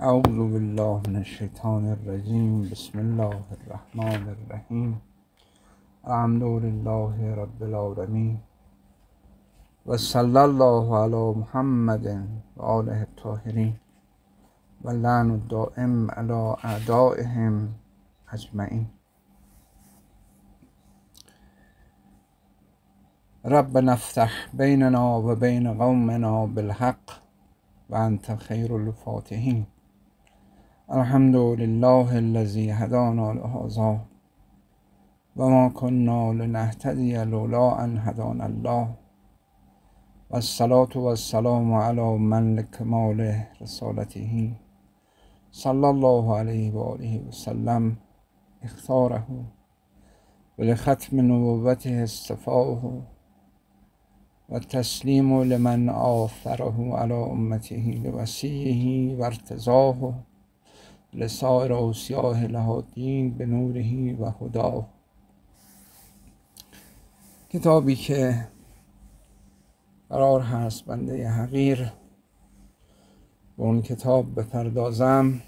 اعوذ بالله من الشیطان الرجیم. بسم الله الرحمن الرحیم. الحمد لله رب العالمین و صلی الله علی محمد و آله الطاهرین و لعن الدائم علی اعدائهم اجمعین. ربنا افتح بیننا و بین قومنا بالحق و انت خیر الفاتحین. الحمد لله الذی هدانا لهذا و ما كنا لنهتدی لولا ان هدانا الله و الصلاة و السلام علی من لکمال رسالته صلی الله علیه و آله و سلم اختاره و لختم نبوته اصطفاه و تسلیم لمن آثره علی امته لوصیه و ارتضاه لسائر اوصیاه الهادین به نوره و هداه. کتابی که قرار هست بنده حقیر به اون کتاب بپردازم،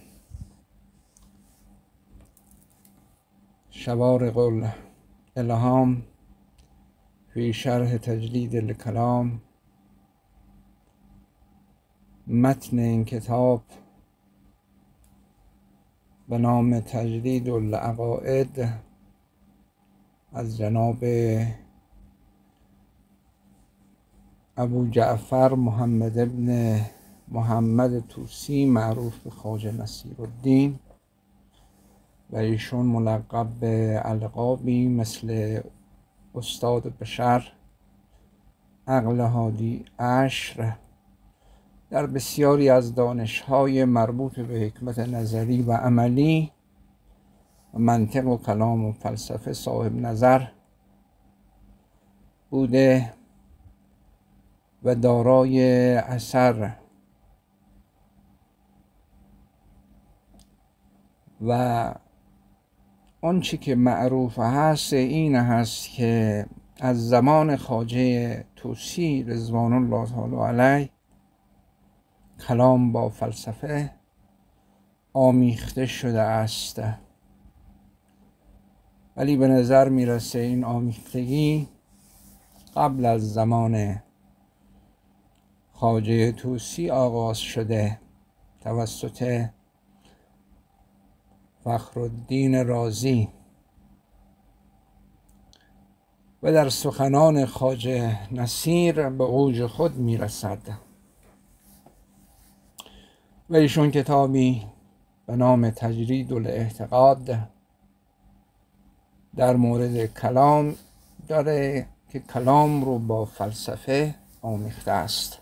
شوارق الالهام فی شرح تجرید الکلام. متن این کتاب به نام تجرید العقائد از جناب ابو جعفر محمد ابن محمد طوسی معروف به خواجه نصیرالدین و ایشون ملقب به القابی مثل استاد بشر، عقل هادی عشر، در بسیاری از دانش‌های مربوط به حکمت نظری و عملی و منطق و کلام و فلسفه صاحب نظر بوده و دارای اثر و آنچه که معروف هست این هست که از زمان خواجه طوسی رضوان الله تعالی علیه کلام با فلسفه آمیخته شده است، ولی به نظر میرسه این آمیختگی قبل از زمان خواجه طوسی آغاز شده توسط فخرالدین رازی و در سخنان خواجه نصیر به اوج خود میرسد و ایشون کتابی به نام تجرید الاعتقاد در مورد کلام داره که کلام رو با فلسفه آمیخته است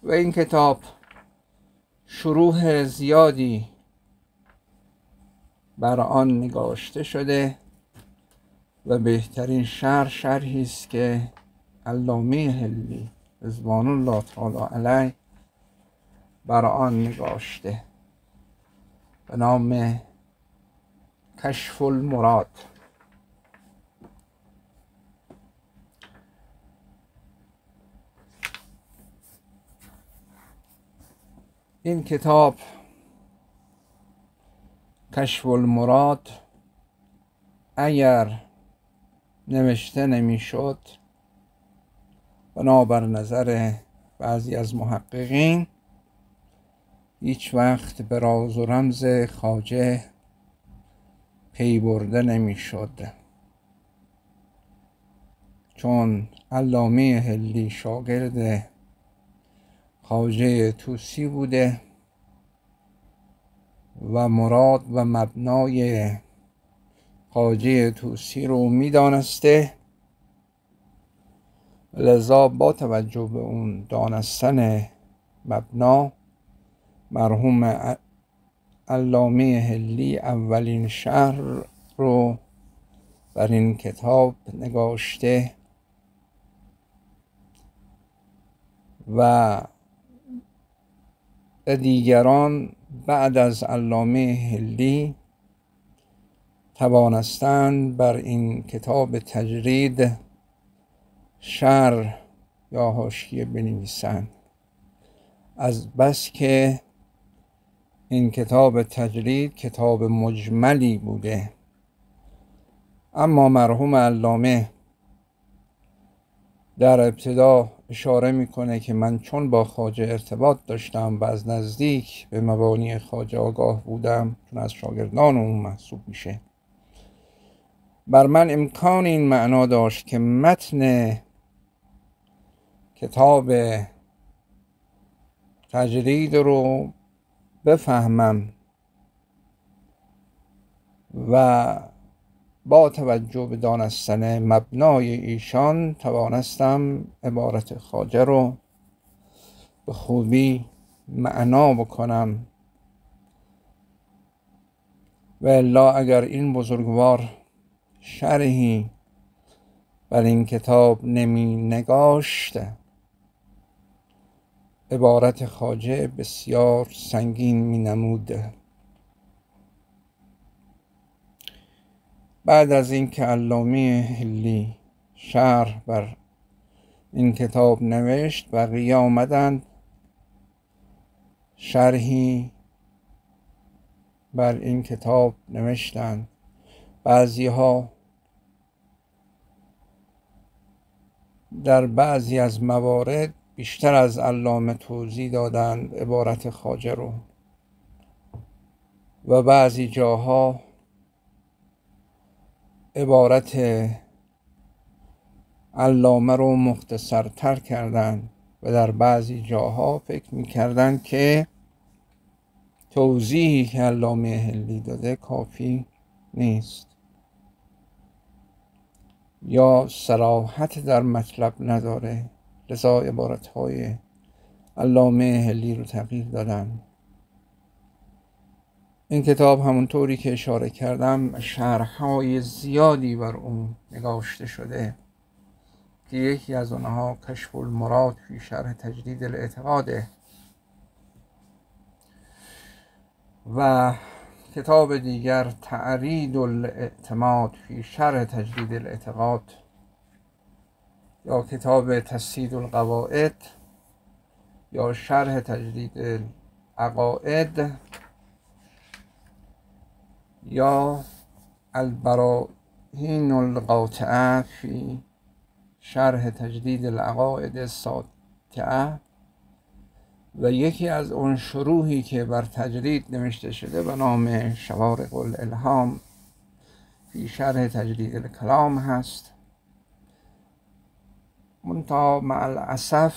و این کتاب شروح زیادی بر آن نگاشته شده و بهترین شرحی است که علامه حلی رضوان الله تعالی علیه بر آن نگاشته به نام کشف المراد. این کتاب کشف المراد اگر نوشته نمیشد بنابر نظر بعضی از محققین هیچ وقت به راز و رمز خواجه پی برده نمیشد، چون علامه حلی شاگرد خواجه طوسی بوده و مراد و مبنای خواجه طوسی رو میدانسته، لذا با توجه به اون دانستن مبنا مرحوم علامه حلی اولین شرح رو بر این کتاب نگاشته و دیگران بعد از علامه حلی توانستند بر این کتاب تجرید شرح یا حاشیه بنویسند از بس که این کتاب تجرید کتاب مجملی بوده، اما مرحوم علامه در ابتدا اشاره میکنه که من چون با خواجه ارتباط داشتم و از نزدیک به مبانی خواجه آگاه بودم، چون از شاگردان اون محسوب میشه، بر من امکان این معنا داشت که متن کتاب تجرید رو بفهمم و با توجه به دانستن مبنای ایشان توانستم عبارت خواجه رو به خوبی معنا بکنم. و الا اگر این بزرگوار شرحی بر این کتاب نمی نگاشت، عبارت خواجه بسیار سنگین می نمود. بعد از اینکه علامه حلی شرح بر این کتاب نوشت، بقیه آمدند شرحی بر این کتاب نوشتند. بعضی ها در بعضی از موارد بیشتر از علامه توضیح دادند عبارت خواجه رو، و بعضی جاها عبارت علامه رو مختصرتر کردند و در بعضی جاها فکر میکردند که توضیحی که علامه حلی داده کافی نیست یا صراحت در مطلب نداره، لذا عبارتهای علامه حلی رو تغییر دادن. این کتاب همونطوری که اشاره کردم شرحهای زیادی بر اون نگاشته شده که یکی از اونها کشف المراد فی شرح تجدید الاعتقاده و کتاب دیگر تعرید الاعتماد فی شرح تجدید الاعتقاد یا کتاب تسدید القواعد یا شرح تجدید العقاید یا البراهین القاطعه فی شرح تجدید العقاید الساطعه و یکی از اون شروحی که بر تجرید نوشته شده به نام شوارق الالهام فی شرح تجدید الکلام هست. منتها مع الاسف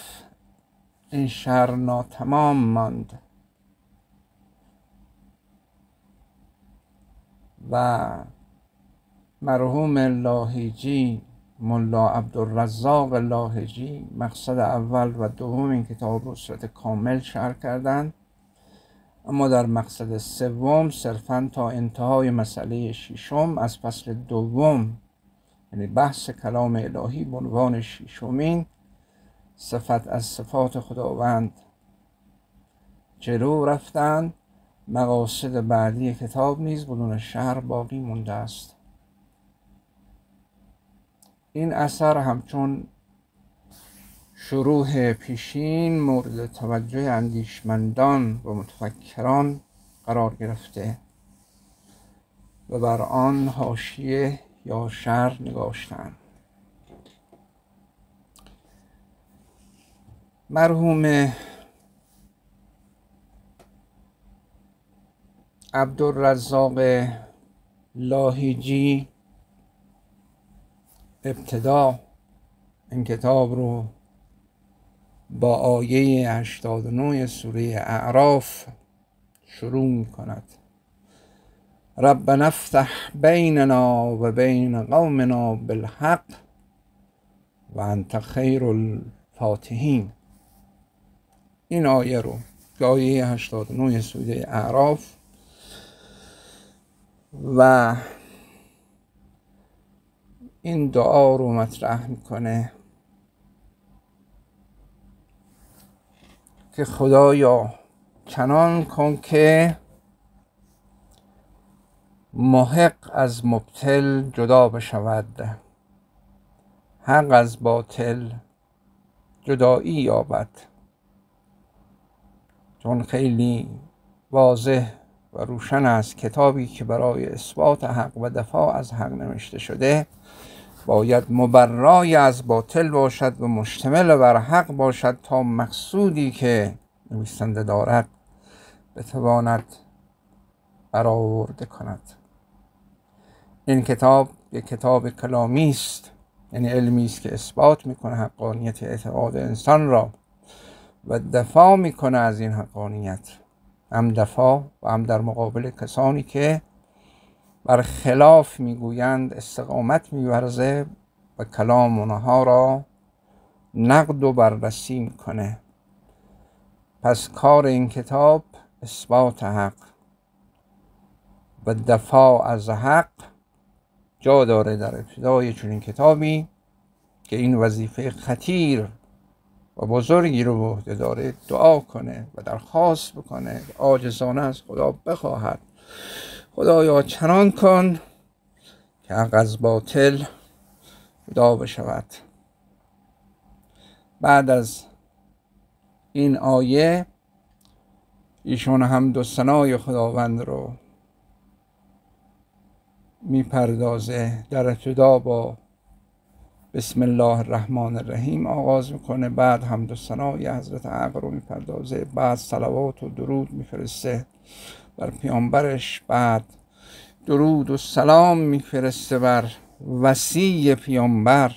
این شرح ناتمام ماند و مرحوم لاهیجی، ملا عبدالرزاق لاهیجی، مقصد اول و دوم این کتاب رو صورت کامل شرح کردند، اما در مقصد سوم صرفاً تا انتهای مسئله ششم از فصل دوم، یعنی بحث کلام الهی به عنوان ششمین صفت از صفات خداوند، جلو رفتند. مقاصد بعدی کتاب نیز بدون شرح باقی مونده است. این اثر همچون شروح پیشین مورد توجه اندیشمندان و متفکران قرار گرفته و بر آن حاشیه یا شرح نگاشتند. مرحوم عبدالرزاق لاهیجی ابتدا این کتاب رو با آیه 89 سوره اعراف شروع می کند: ربنا افتح بیننا و بین قومنا بالحق و انت خیر الفاتحین. این آیه رو که آیه 89 سوره اعراف و این دعا رو مطرح میکنه که خدایا چنان کن که محق از مبطل جدا بشود، حق از باطل جدایی یابد. چون خیلی واضح و روشن است کتابی که برای اثبات حق و دفاع از حق نوشته شده باید مبرای از باطل باشد و مشتمل بر حق باشد تا مقصودی که نویسنده دارد بتواند برآورده کند. این کتاب یک کتاب کلامی است، یعنی علمی است که اثبات میکنه حقانیت اعتقاد انسان را و دفاع میکنه از این حقانیت، هم دفاع و هم در مقابل کسانی که بر خلاف میگویند استقامت میورزه و کلام اونها را نقد و بررسی میکنه. پس کار این کتاب اثبات حق و دفاع از حق جا داره در ابتدای چنین کتابی که این وظیفه خطیر و بزرگی رو به عهده داره دعا کنه و درخواست بکنه، عاجزانه از خدا بخواهد خدایا چنان کن که حق از باطل جدا بشود. بعد از این آیه ایشون حمد و ثنای خداوند رو میپردازه. در ابتدا با بسم الله الرحمن الرحیم آغاز میکنه، بعد حمد و ثنای حضرت حق رو میپردازه، بعد صلوات و درود میفرسته بر پیامبرش، بعد درود و سلام میفرسته بر وصی پیامبر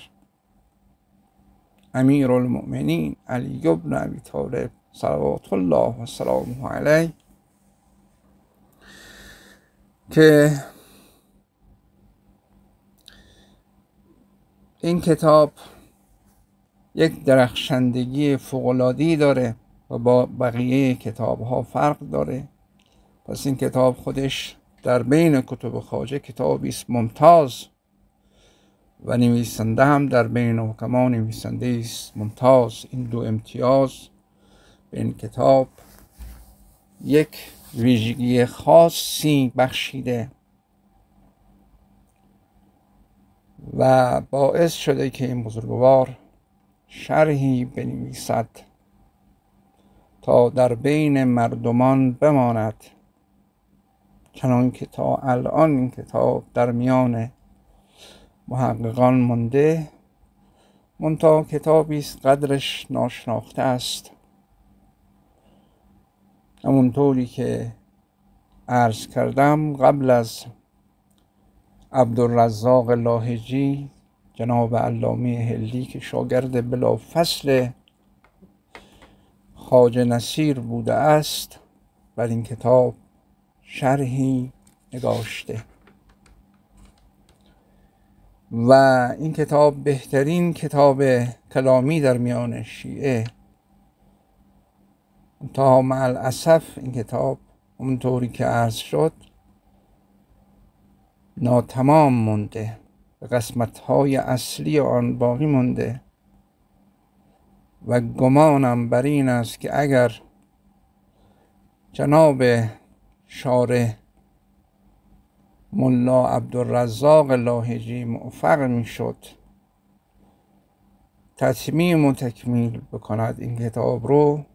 امیرالمؤمنین علی بن ابی طالب صلوات الله و سلامه علیه، که این کتاب یک درخشندگی فوق‌العاده‌ای داره و با بقیه کتاب‌ها فرق داره. پس این کتاب خودش در بین کتب خواجه کتابی است ممتاز و نویسنده هم در بین حکما نویسنده است ممتاز. این دو امتیاز به این کتاب یک ویژگی خاصی بخشیده و باعث شده که این بزرگوار شرحی بنویسد تا در بین مردمان بماند، چنان که تا الان این کتاب در میان محققان مانده، منتها کتابی است قدرش ناشناخته است. همونطوری که عرض کردم قبل از عبدالرزاق لاهجی جناب علامه هندی که شاگرد بلافصل خواجه نصیر بوده است بر این کتاب شرحی نگاشته و این کتاب بهترین کتاب کلامی در میان شیعه. تا مع الاسف این کتاب اونطوری که عرض شد ناتمام مونده، به قسمت‌های اصلی آن باقی مونده و گمانم بر این است که اگر جناب شارح ملا عبدالرزاق لاهجی موفق میشد تتمیم و تکمیل بکند این کتاب رو،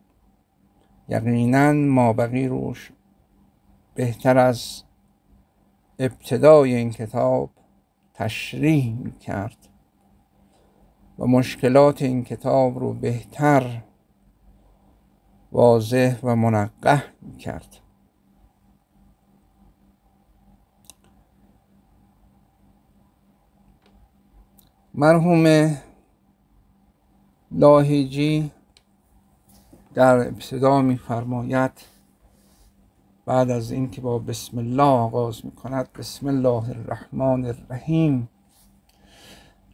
یقینا مابقی روش بهتر از ابتدای این کتاب تشریح میکرد و مشکلات این کتاب رو بهتر واضح و منقح میکرد. مرحوم لاهجی در ابتدا میفرماید بعد از این که با بسم الله آغاز میکند، بسم الله الرحمن الرحیم،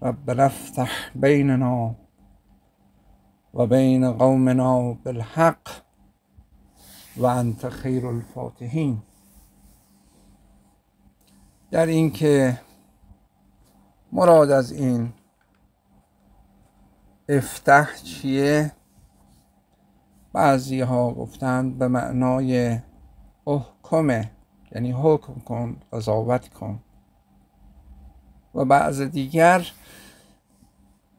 رب افتح بیننا و بین قومنا بالحق و انت خیر الفاتحین. در این که مراد از این افتح چیه؟ بعضی ها گفتند به معنای احکمه، یعنی حکم کن، قضاوت کن، و بعض دیگر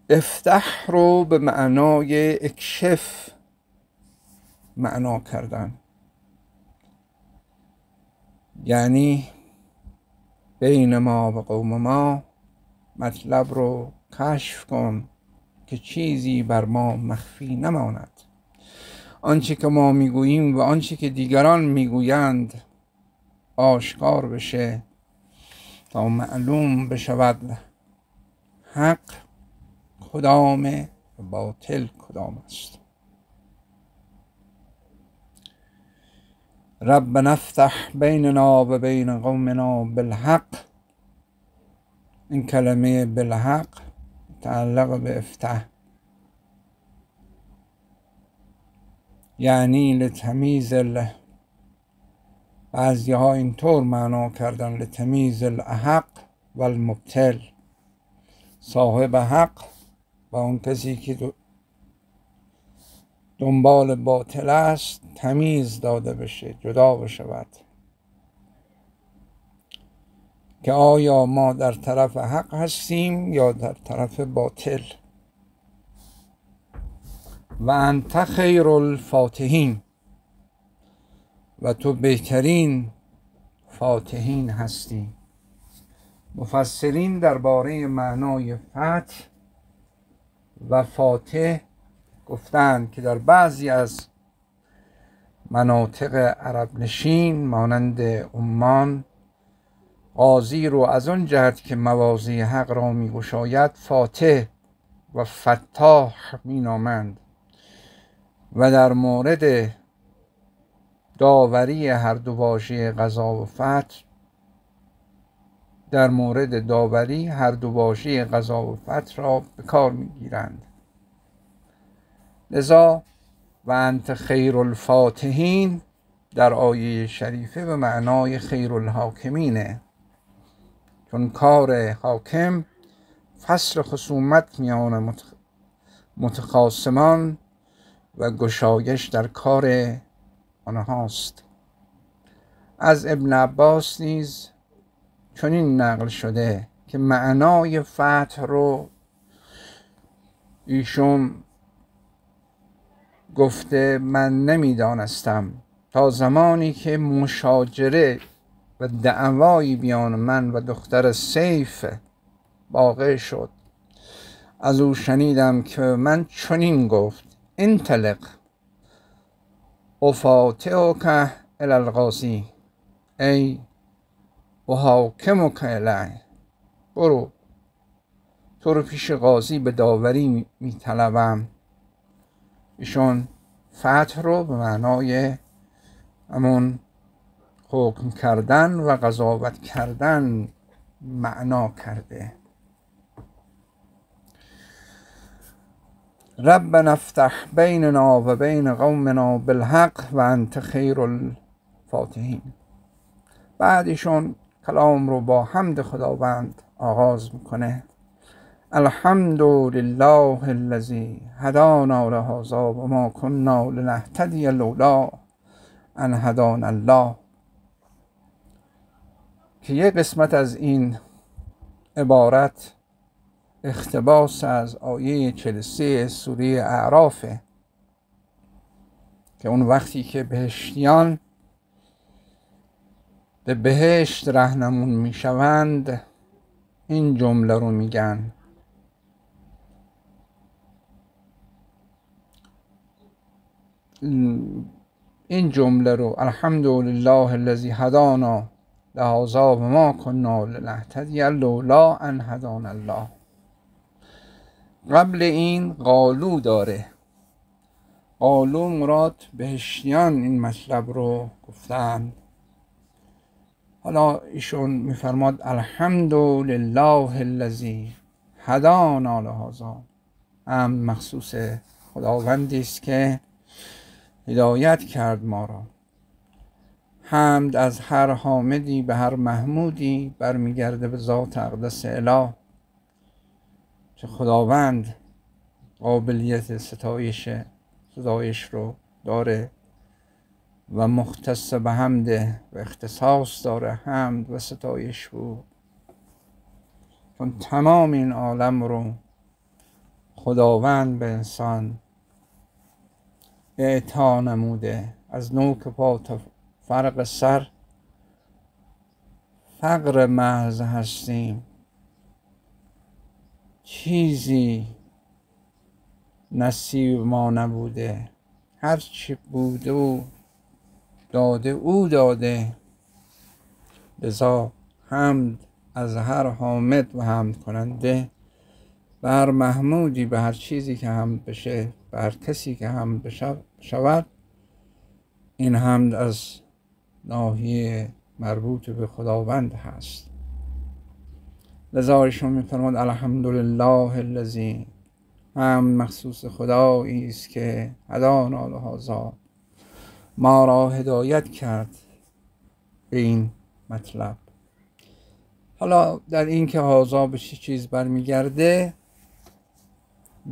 افتح رو به معنای اکشف معنا کردن. یعنی بین ما و قوم ما مطلب رو کشف کن که چیزی بر ما مخفی نماند. آنچه که ما میگوییم و آنچه که دیگران میگویند آشکار بشه تا معلوم بشود حق کدامه و باطل کدام است. ربنا افتح بیننا و بین قومنا بالحق. این کلمه بالحق متعلق به افتح، یعنی لتمیز بعضی ها اینطور معنا کردن لتمیز الحق و المبطل، صاحب حق و اون کسی که دنبال باطل است تمیز داده بشه، جدا بشود که آیا ما در طرف حق هستیم یا در طرف باطل. و انت خیر الفاتحین، و تو بهترین فاتحین هستی. مفسرین درباره معنای فتح و فاتح گفتند که در بعضی از مناطق عرب نشین مانند عمان، قاضی رو از آن جهت که مواضع حق را می‌گشاید فاتح و فتاح مینامند و در مورد داوری هر دو واژه قضا و فتح، در مورد داوری هر دو واژه قضا و فتح را به کار میگیرند. لذا و انت خیر الفاتحین در آیه شریفه به معنای خیر الحاکمینه، چون کار حاکم فصل خصومت میان متخاصمان و گشایش در کار آنهاست. از ابن عباس نیز چنین نقل شده که معنای فتح رو ایشون گفته من نمیدانستم تا زمانی که مشاجره و دعوایی بیان من و دختر سیف واقع شد، از او شنیدم که من چنین گفت انطلق افاتحک الی القاضی ای احاکمک الیه، برو تو رو پیش قاضی به داوری میطلبم. ایشون فتح رو به معنای همون حکم کردن و قضاوت کردن معنا کرده. ربنا افتح بیننا و بین قومنا بالحق و انت خیر الفاتحین. بعدشون کلام رو با حمد خداوند آغاز میکنه. الحمد لله الذی هدانا لهذا و ما كنا لنهتدی لولا ان هدانا الله، که یک قسمت از این عبارت اقتباس از آیه 43 سوره اعرافه که اون وقتی که بهشتیان به بهشت راهنمون میشوند این جمله رو میگن این جمله رو الحمد لله الذی هدانا لهذا و ما كنا لنهتدی لولا ان هدانا الله. قبل این قالو داره، قالو مراد بهشتیان این مطلب رو گفتن. حالا ایشون میفرماد الحمد لله الذی هدانا لهذا، مخصوص خداوندی است که هدایت کرد ما را. حمد از هر حامدی به هر محمودی برمیگرده به ذات اقدس اله که خداوند قابلیت ستایش رو داره و مختص به حمد و اختصاص داره حمد و ستایش رو، چون تمام این عالم رو خداوند به انسان اعطا نموده. از نوک پا تا فرق سر فقر محض هستیم، چیزی نصیب ما نبوده، هرچی بوده و داده او داده. لذا حمد از هر حامد و حمد کننده، به هر محمودی، به هر چیزی که حمد بشه، به هر کسی که حمد شود، این حمد از ناحیه مربوط به خداوند هست. لذا ایشون می‌فرماد الحمدلله الذی، حمد مخصوص خدایی است که هدانا لهذا، ما را هدایت کرد به این مطلب. حالا در این که هذا به چه چیز برمیگرده،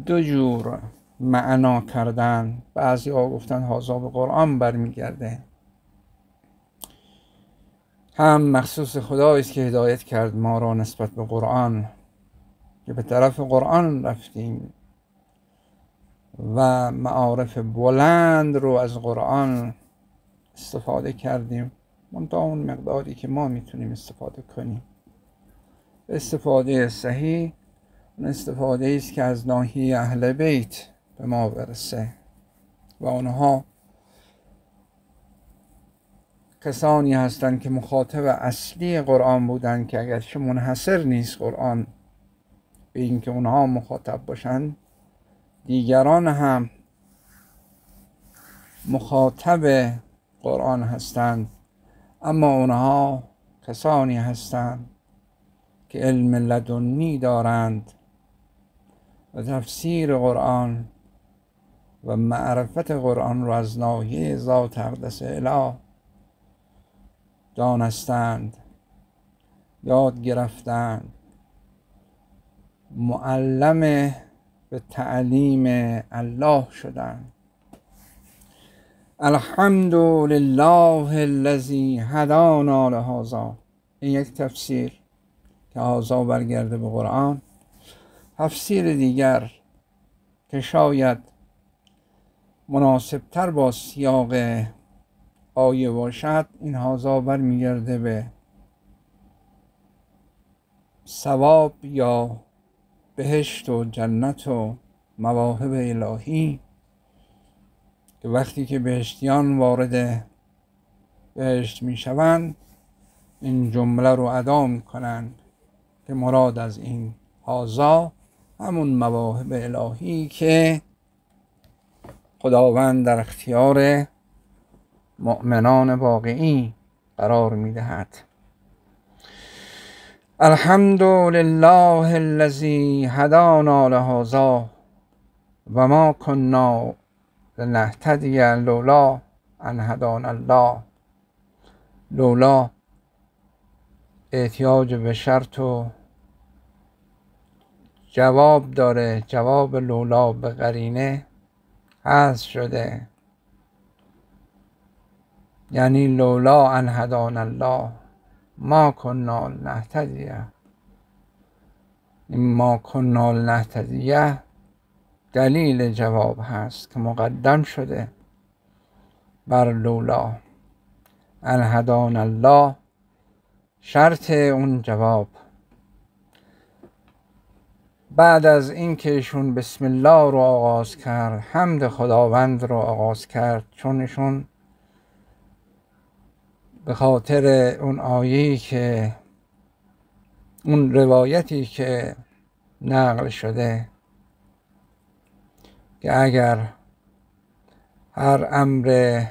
دو جور معنا کردن. بعضی ها گفتن هذا به قرآن برمیگرده، هم مخصوص خدایی است که هدایت کرد ما را نسبت به قرآن، که به طرف قرآن رفتیم و معارف بلند رو از قرآن استفاده کردیم، منتها اون مقداری که ما میتونیم استفاده کنیم. استفاده صحیح اون استفاده است که از ناحیه اهل بیت به ما برسه و اونها کسانی هستند که مخاطب اصلی قرآن بودند، که اگرچه منحصر نیست قرآن به این که اونها مخاطب باشند، دیگران هم مخاطب قرآن هستند، اما اونها کسانی هستند که علم لدنی دارند و تفسیر قرآن و معرفت قرآن را از ناحیه ذات اقدس اله دانستند، یاد گرفتند، معلم به تعلیم الله شدند. الحمد لله الذی هدانا لهذا، این یک تفسیر که هذا برگرده به قرآن. تفسیر دیگر که شاید مناسبتر با سیاق آیه باشد، این هذا برمیگرده به ثواب یا بهشت و جنت و مواهب الهی، که وقتی که بهشتیان وارد بهشت می شوند این جمله رو ادا می کنند که مراد از این هذا همون مواهب الهی که خداوند در اختیار مؤمنان واقعی قرار می دهد. الحمد لله الذی هدانا لهذا و ما کنا لنهتدی لولا ان هدانا الله. لولا احتیاج به شرط و جواب داره، جواب لولا به قرینه حذف شده، یعنی لولا ان هدانا الله ما کنا لنهتدی. این ما کنا لنهتدی دلیل جواب هست که مقدم شده بر لولا. ان هدانا الله شرط اون جواب. بعد از این که ایشون بسم الله رو آغاز کرد، حمد خداوند رو آغاز کرد، چون ایشون به خاطر اون آیه‌ای که اون روایتی که نقل شده که اگر هر امر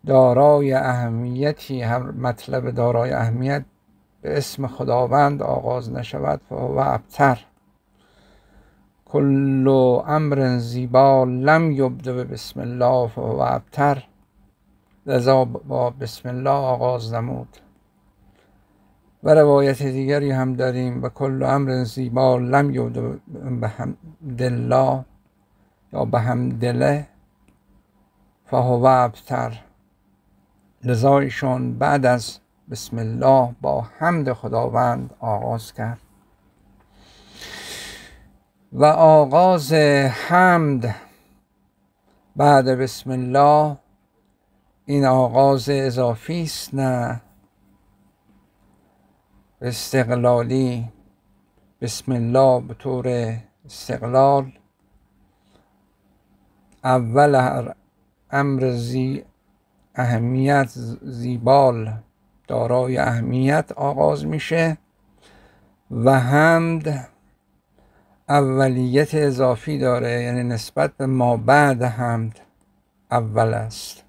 دارای اهمیتی، هر مطلب دارای اهمیت به اسم خداوند آغاز نشود فهو ابتر. کل امر زیبا لم یبدأ بسم الله فهو ابتر. لذا با بسم الله آغاز نمود. و روایت دیگری هم داریم و کل امر زیبا لم یبدأ بحمدالله یا بحمدله فهو ابتر. لذا ایشون بعد از بسم الله با حمد خداوند آغاز کرد. و آغاز حمد بعد بسم الله این آغاز اضافی است، نه استقلالی. بسم الله به طور استقلال اول هر امر اهمیت زیبال دارای اهمیت آغاز میشه و حمد اولیت اضافی داره، یعنی نسبت به ما بعد حمد اول است.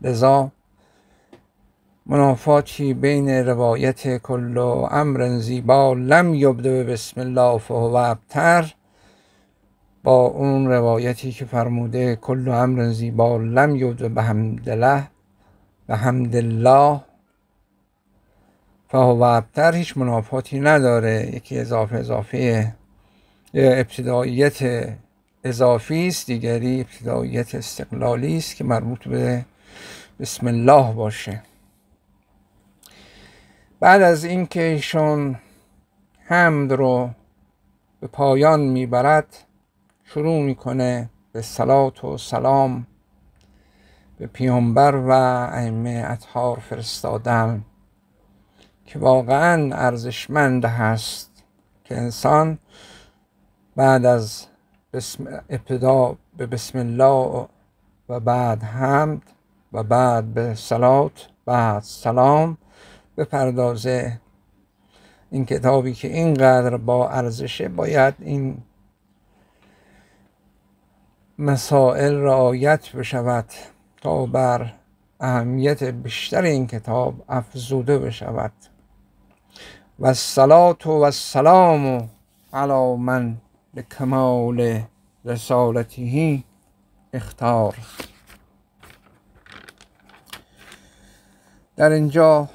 لذا منافاتی بین روایت کل امر زیبا لم یبدأ بسم الله فهو ابتر با اون روایتی که فرموده کل امر زیبا لم یبدأ بحمد الله و حمد الله فهو ابتر هیچ منافاتی نداره. یکی اضافه ابتداییت اضافی است، دیگری ابتداییت استقلالی است که مربوط به بسم الله باشه. بعد از اینکه ایشون حمد رو به پایان میبرد شروع میکنه به صلات و سلام به پیامبر و ائمه اطهار فرستادن که واقعا ارزشمند هست که انسان بعد از ابتدا به بسم الله و بعد حمد و بعد به صلات بعد سلام بپردازه. این کتابی که اینقدر با ارزشه باید این مسائل رعایت بشود تا بر اهمیت بیشتر این کتاب افزوده بشود. و الصلاة و السلام علی من لکمال رسالته اختار. در اینجا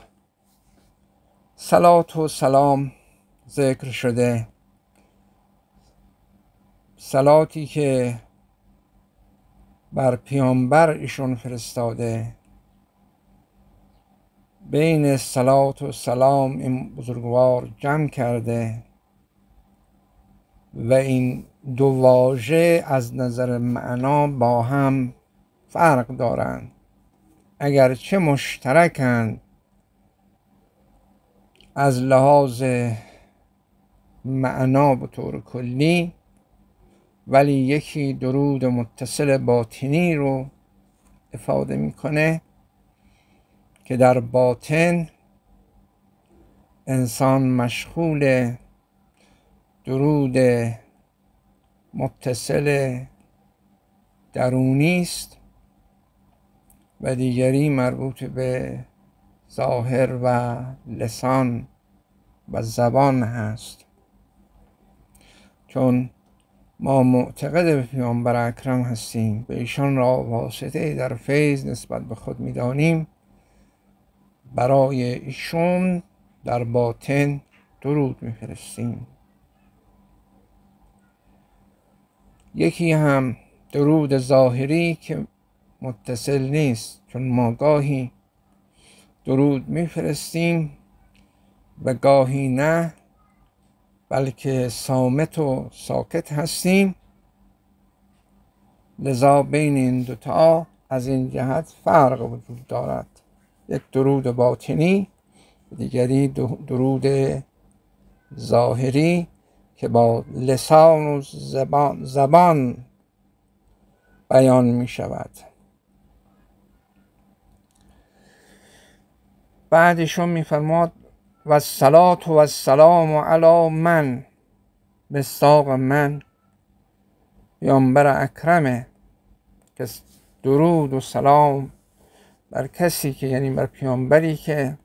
صلات و سلام ذکر شده، صلاتی که بر پیامبر ایشون فرستاده. بین صلات و سلام این بزرگوار جمع کرده و این دو واژه از نظر معنا با هم فرق دارند، اگرچه مشترکند از لحاظ معنا به طور کلی، ولی یکی درود متصل باطنی رو افاده میکنه که در باطن انسان مشغول درود متصل درونی است و دیگری مربوط به ظاهر و لسان و زبان هست. چون ما معتقد به پیامبر اکرم هستیم، به ایشان را واسطه در فیض نسبت به خود میدانیم، برای ایشون در باطن درود میفرستیم. یکی هم درود ظاهری که متصل نیست، چون ما گاهی درود میفرستیم و گاهی نه، بلکه صامت و ساکت هستیم. لذا بین این دوتا از این جهت فرق وجود دارد، یک درود باطنی، دیگری درود ظاهری که با لسان و زبان بیان می شود. بعدشون می فرماد و الصلاة و السلام علی من، مصداق من پیامبر اکرمه، که درود و سلام بر کسی که، یعنی بر پیامبری که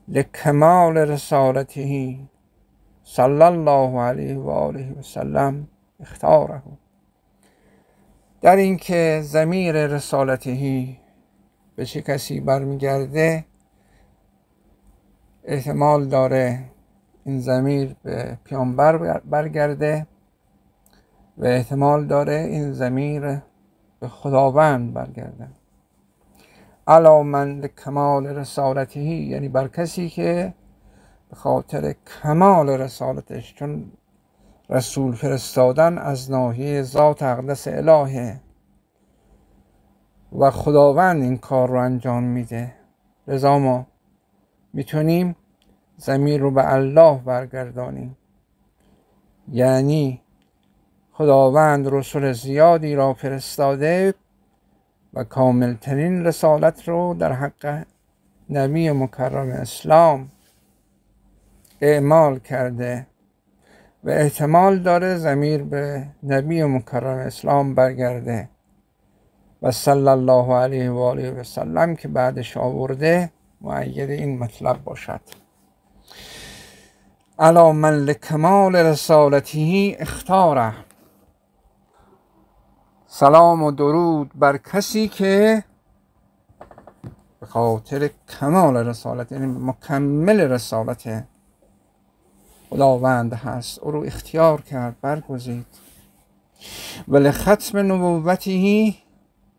لکمال رسالته صلی الله علیه و آله و سلم اختاره. در این که ضمیر رسالته به چه کسی برمیگرده، احتمال داره این ضمیر به پیامبر برگرده و احتمال داره این ضمیر به خداوند برگرده. علی من لکمال رسالته، یعنی بر کسی که به خاطر کمال رسالتش، چون رسول فرستادن از ناحیه ذات اقدس الهه و خداوند این کار رو انجام میده. لذا ما میتونیم ضمیر رو به الله برگردانیم، یعنی خداوند رسول زیادی را فرستاده و کاملترین رسالت رو در حق نبی مکرم اسلام اعمال کرده و احتمال داره ضمیر به نبی مکرم اسلام برگرده و صلی الله علیه و آله و سلم که بعدش آورده مؤید این مطلب باشد. علی من لکمال رسالته اختاره، سلام و درود بر کسی که به خاطر کمال رسالت، یعنی مکمل رسالت خداوند هست، او رو اختیار کرد، برگزید. و لختم نبوته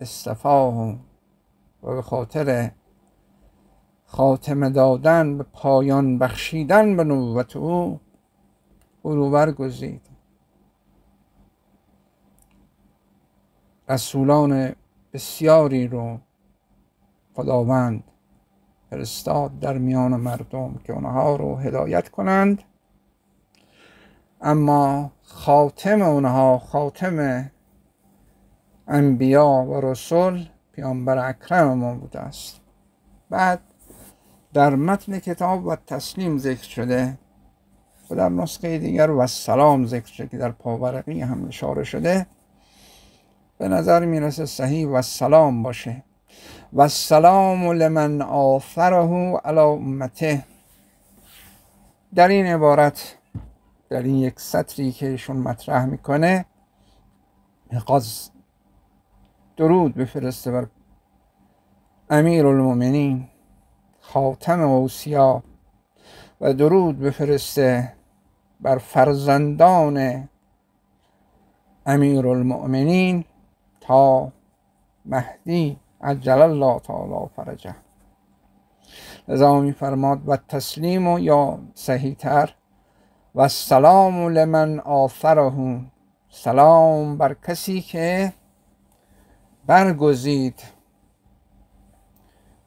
اصطفاه، و به خاطر خاتمه دادن، به پایان بخشیدن به نبوت او رو برگزید. رسولان بسیاری رو خداوند فرستاد در میان مردم که اونها رو هدایت کنند، اما خاتم اونها، خاتم انبیا و رسول، پیامبر اکرم ما بوده است. بعد در متن کتاب و تسلیم ذکر شده و در نسخه دیگر و سلام ذکر شده که در پاورقی هم اشاره شده. به نظر میرسه صحیح و سلام باشه. و سلام لمن آثره علی امته. در این عبارت، در این یک سطری که ایشون مطرح میکنه، میخواست درود بفرسته بر امیرالمومنین خاتم اوصیا و درود بفرسته بر فرزندان امیرالمؤمنین تا مهدی عجل الله تعالی فرجه. لذا می فرماد و تسلیم، و یا صحیح تر و سلام لمن آثره، سلام بر کسی که برگزید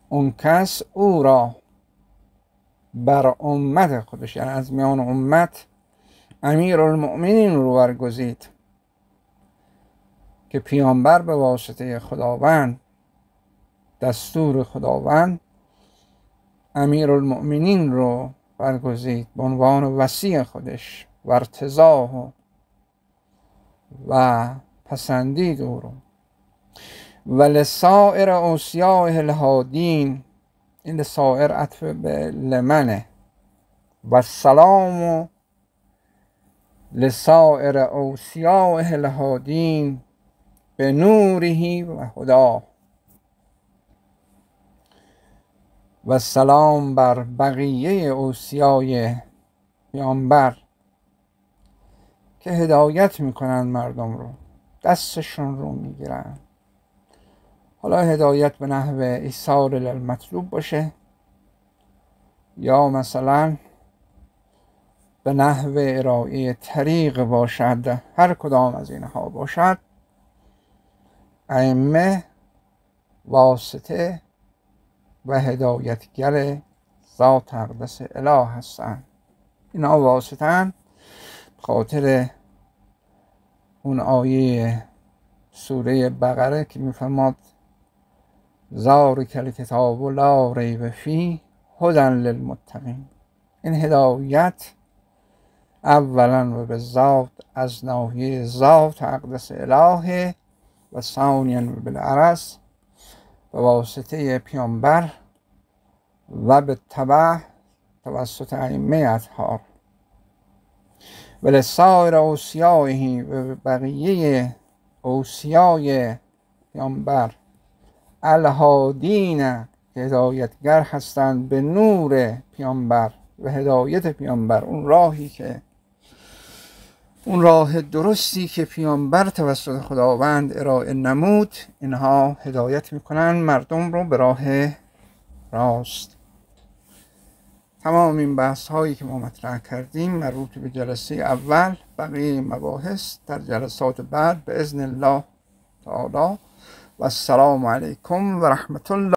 اون کس او را بر امت خودش، یعنی از میان امت امیرالمؤمنین رو برگزید که پیامبر به واسطه خداوند، دستور خداوند، امیرالمؤمنین رو برگزید به عنوان وصی خودش و ارتضاه و پسندید او رو. و لسائر اوصیاء الهادین، این لسائر عطف به لمنه. و سلام لسائر اوصیاء الهادین به نوره و هدا. و سلام بر بقیه اوصیای پیامبر که هدایت میکنن مردم رو، دستشون رو میگیرن. حالا هدایت به نحو ایصال للمطلوب باشه، یا مثلا به نحو ارائه طریق باشد، هر کدام از اینها باشد. ائمه واسطه و هدایتگر ذات اقدس اله هستند. اینا واسطن خاطر اون آیه سوره بقره که میفرماد ذالک الکتاب لا ریب فیه هدی للمتقین. این هدایت اولا و به ذات از ناحیه ذات اقدس اله و ثانیا و بالعرض به واسطه پیامبر و به تبع توسط ائمه اطهار. و لسائر اوصیائه، و بقیه اوصیای پیامبر الهادین که هدایتگر هستند به نور پیامبر و هدایت پیامبر، اون راهی که، اون راه درستی که پیامبر توسط خداوند ارائه نمود، اینها هدایت میکنن مردم رو به راه راست. تمام این بحث هایی که ما مطرح کردیم مربوط به جلسه اول. بقیه مباحث در جلسات بعد به اذن الله تعالی و السلام علیکم و رحمت الله.